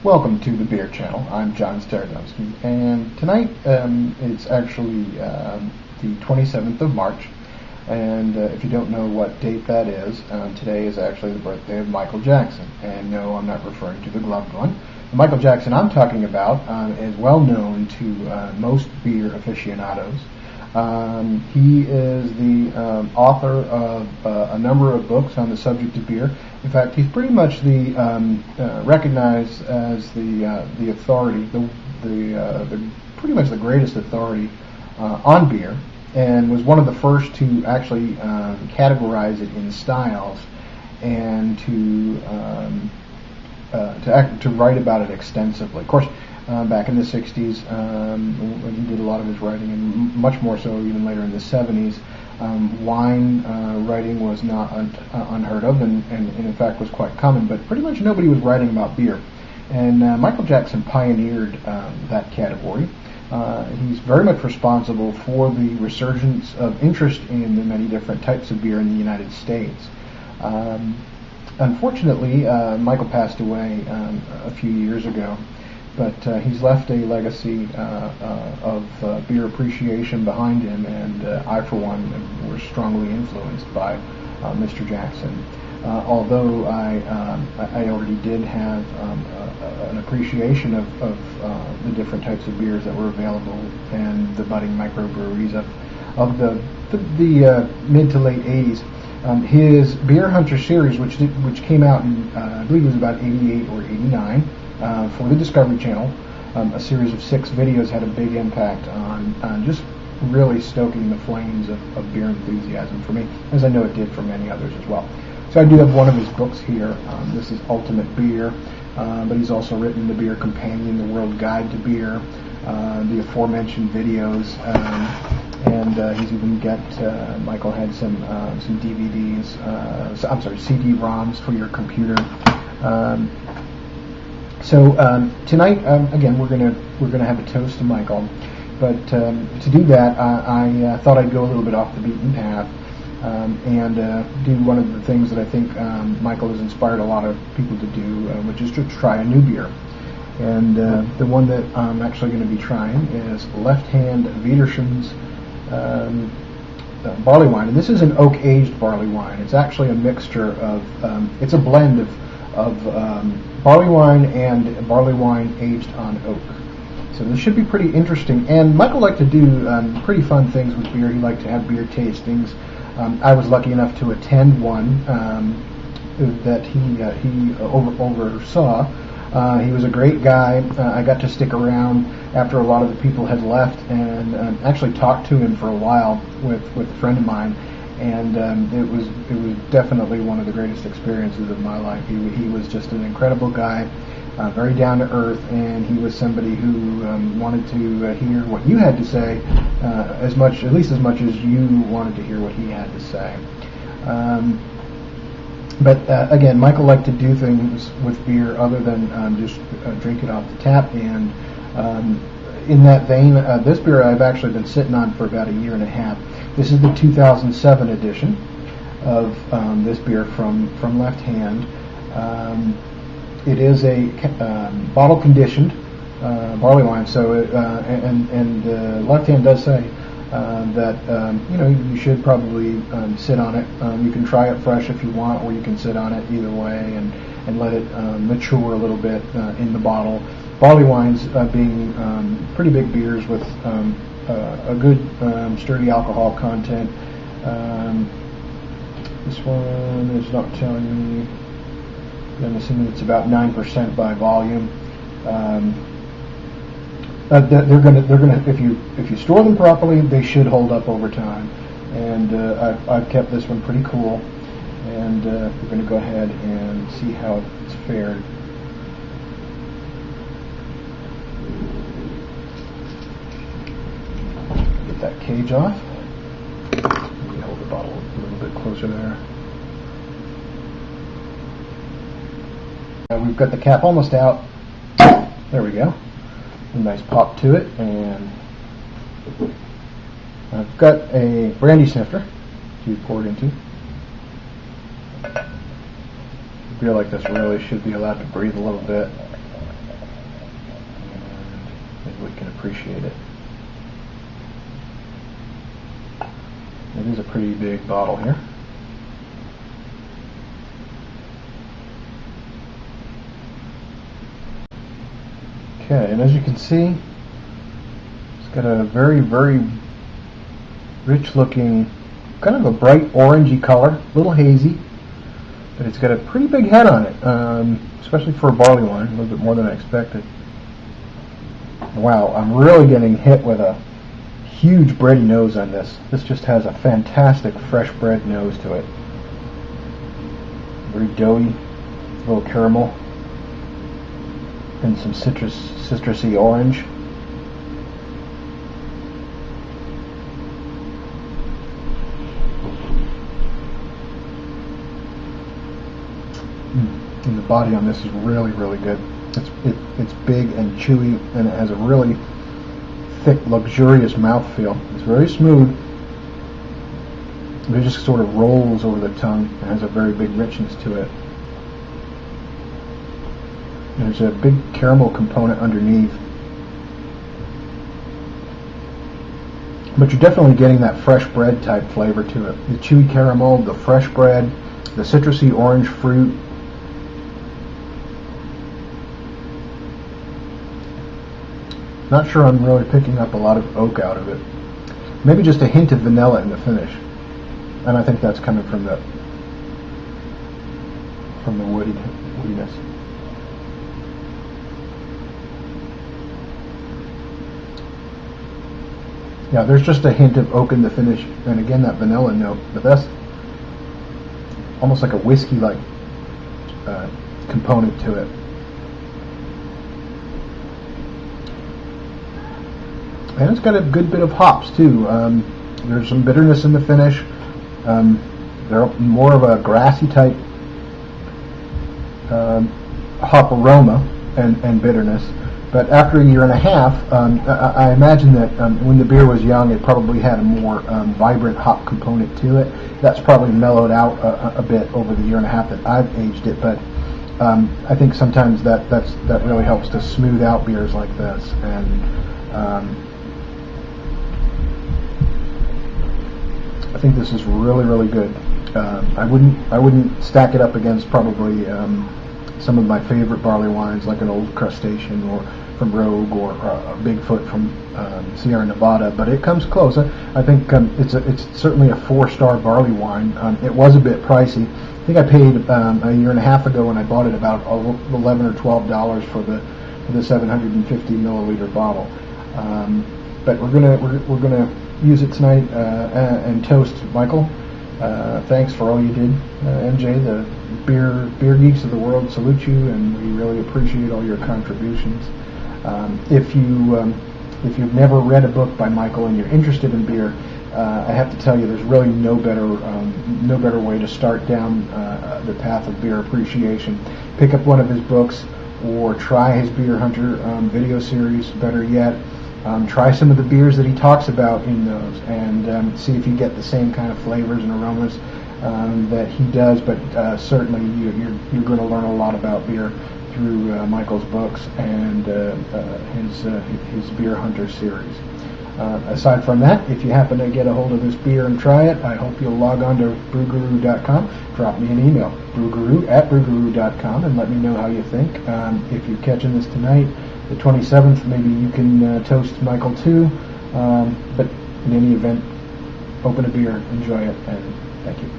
Welcome to the Beer Channel. I'm John Starodowski, and tonight it's actually the 27th of March, and if you don't know what date that is, today is actually the birthday of Michael Jackson. And no, I'm not referring to the gloved one. The Michael Jackson I'm talking about is well known to most beer aficionados. He is the author of a number of books on the subject of beer. In fact, he's pretty much the recognized as the authority, the pretty much the greatest authority on beer, and was one of the first to actually categorize it in styles and to write about it extensively. Of course, back in the 60s, when he did a lot of his writing, and much more so even later in the 70s, wine writing was not unheard of, and in fact was quite common, but pretty much nobody was writing about beer. And Michael Jackson pioneered that category. He's very much responsible for the resurgence of interest in the many different types of beer in the United States. Unfortunately, Michael passed away a few years ago, but he's left a legacy of beer appreciation behind him, and I, for one, was strongly influenced by Mr. Jackson. Although I already did have an appreciation of the different types of beers that were available and the budding microbreweries of the mid to late 80s. His Beer Hunter series, which came out in, I believe it was about 88 or 89, for the Discovery Channel, a series of 6 videos, had a big impact on just really stoking the flames of beer enthusiasm for me, as I know it did for many others as well. So I do have one of his books here. This is Ultimate Beer, but he's also written The Beer Companion, The World Guide to Beer, the aforementioned videos, and he's even got, Michael had some DVDs, CD-ROMs for your computer. So tonight, again, we're gonna have a toast to Michael, but to do that, I thought I'd go a little bit off the beaten path and do one of the things that I think Michael has inspired a lot of people to do, which is to try a new beer. And the one that I'm actually going to be trying is Left Hand Widdershins barley wine, and this is an oak-aged barley wine. It's actually a mixture of, it's a blend of barley wine and barley wine aged on oak. So this should be pretty interesting. And Michael liked to do pretty fun things with beer. He liked to have beer tastings. I was lucky enough to attend one that he oversaw. He was a great guy. I got to stick around after a lot of the people had left and actually talked to him for a while with a friend of mine. And it was definitely one of the greatest experiences of my life. He was just an incredible guy, very down to earth, and he was somebody who wanted to hear what you had to say at least as much as you wanted to hear what he had to say. But again, Michael liked to do things with beer other than just drink it off the tap. And in that vein, this beer I've actually been sitting on for about a year and a half. This is the 2007 edition of this beer from Left Hand. It is a bottle conditioned barley wine. So and Left Hand does say that you should probably sit on it. You can try it fresh if you want, or you can sit on it either way and let it mature a little bit in the bottle. Barley wines being pretty big beers with a good sturdy alcohol content. This one is not telling me. I'm assuming it's about 9% by volume. They're gonna if you store them properly, they should hold up over time. And I've kept this one pretty cool, and we're going to go ahead and see how it's fared. Get that cage off. Let me hold the bottle a little bit closer there. We've got the cap almost out. There we go. A nice pop to it, and I've got a brandy snifter to pour it into. I feel like this really should be allowed to breathe a little bit. appreciate it. It is a pretty big bottle here. Okay, and as you can see, it's got a very, very rich looking, kind of a bright orangey color, a little hazy, but it's got a pretty big head on it, especially for a barley wine, a little bit more than I expected. Wow, I'm really getting hit with a huge bready nose on this. This just has a fantastic fresh bread nose to it. Very doughy, a little caramel, and some citrusy orange. And the body on this is really, really good. It's big and chewy, and it has a really thick, luxurious mouthfeel. It's very smooth. It just sort of rolls over the tongue and has a very big richness to it. There's a big caramel component underneath. But you're definitely getting that fresh bread type flavor to it. The chewy caramel, the fresh bread, the citrusy orange fruit. Not sure I'm really picking up a lot of oak out of it. Maybe just a hint of vanilla in the finish. And I think that's coming from the woodiness. Yeah, there's just a hint of oak in the finish, and again that vanilla note, but that's almost like a whiskey-like component to it. And it's got a good bit of hops too. There's some bitterness in the finish. They're more of a grassy type hop aroma and bitterness. But after a year and a half, I imagine that when the beer was young, it probably had a more vibrant hop component to it. That's probably mellowed out a bit over the year and a half that I've aged it. But I think sometimes that really helps to smooth out beers like this. And I think this is really, really good. I wouldn't stack it up against probably some of my favorite barley wines, like an Old Crustacean or from Rogue or Bigfoot from Sierra Nevada, but it comes close. I think it's certainly a 4-star barley wine. It was a bit pricey. I think I paid a year and a half ago when I bought it about $11 or $12 for the 750 milliliter bottle. But we're gonna use it tonight and toast Michael. Thanks for all you did, MJ. The beer geeks of the world salute you, and we really appreciate all your contributions. If you've never read a book by Michael and you're interested in beer, I have to tell you, there's really no better way to start down the path of beer appreciation. Pick up one of his books, or try his Beer Hunter video series. Better yet, try some of the beers that he talks about in those, and see if you get the same kind of flavors and aromas that he does. But certainly you're going to learn a lot about beer through Michael's books and his Beer Hunter series. Aside from that, if you happen to get a hold of this beer and try it, I hope you'll log on to brewguru.com, drop me an email, brewguru@brewguru.com, and let me know how you think. If you're catching this tonight, the 27th, maybe you can toast Michael too. But in any event, open a beer, enjoy it, and thank you.